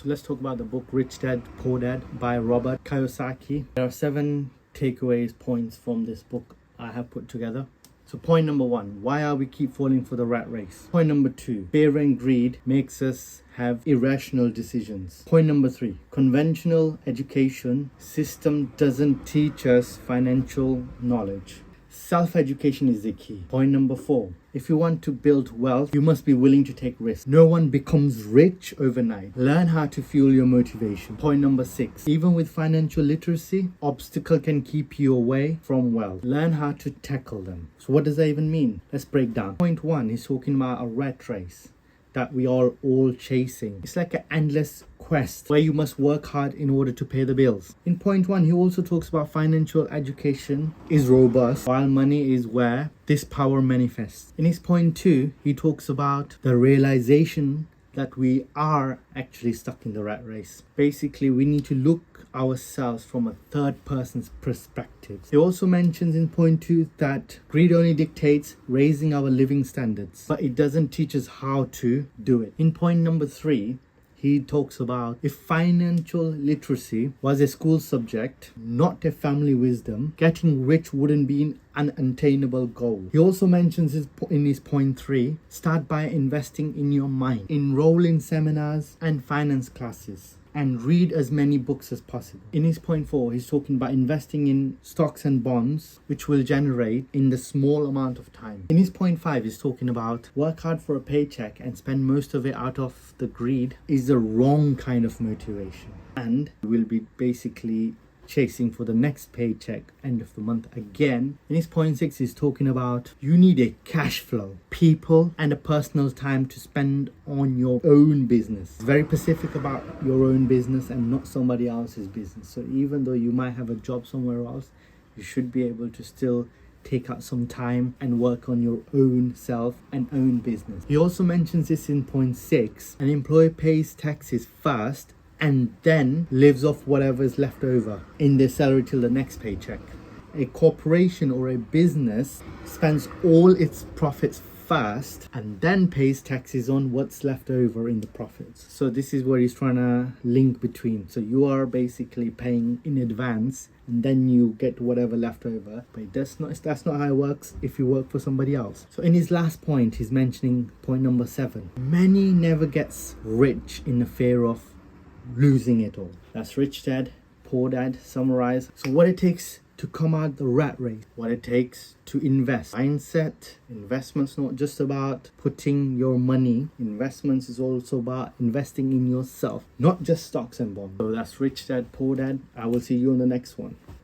So let's talk about the book Rich Dad, Poor Dad by Robert Kiyosaki. There are 7 takeaways points from this book I have put together. So point number 1, why are we keep falling for the rat race? Point number 2, fear and greed makes us have irrational decisions. Point number 3, conventional education system doesn't teach us financial knowledge. Self-education is the key. Point number 4, if you want to build wealth, you must be willing to take risks. No one becomes rich overnight. Learn how to fuel your motivation. Point number 6, even with financial literacy, obstacle can keep you away from wealth. Learn how to tackle them. So what does that even mean? Let's break down. Point 1, he's talking about a rat race that we are all chasing. It's like an endless quest where you must work hard in order to pay the bills. In point 1, he also talks about financial education is robust while money is where this power manifests. In his point 2, he talks about the realization that we are actually stuck in the rat race. Basically, we need to look ourselves from a third person's perspective. He also mentions in point 2 that greed only dictates raising our living standards, but it doesn't teach us how to do it. In point number 3, he talks about if financial literacy was a school subject, not a family wisdom, getting rich wouldn't be an unattainable goal. He also mentions in his point 3, start by investing in your mind. Enroll in seminars and finance classes and read as many books as possible. In his point 4, he's talking about investing in stocks and bonds, which will generate in the small amount of time. In his point 5, he's talking about work hard for a paycheck and spend most of it out of the greed is the wrong kind of motivation. And we'll be basically chasing for the next paycheck end of the month again. In his point 6, he's talking about you need a cash flow, people and a personal time to spend on your own business. Very specific about your own business and not somebody else's business. So even though you might have a job somewhere else, you should be able to still take out some time and work on your own self and own business. He also mentions this in point 6, an employer pays taxes first and then lives off whatever is left over in their salary till the next paycheck. A corporation or a business spends all its profits first and then pays taxes on what's left over in the profits. So this is where he's trying to link between. So you are basically paying in advance and then you get whatever left over. But that's not how it works if you work for somebody else. So in his last point, he's mentioning point number 7. Many never gets rich in the fear of losing it all. That's Rich Dad, Poor Dad summarized. So what it takes to come out the rat race, what it takes to invest. Mindset, investments not just about putting your money. Investments is also about investing in yourself, not just stocks and bonds. So that's Rich Dad, Poor Dad. I will see you on the next one.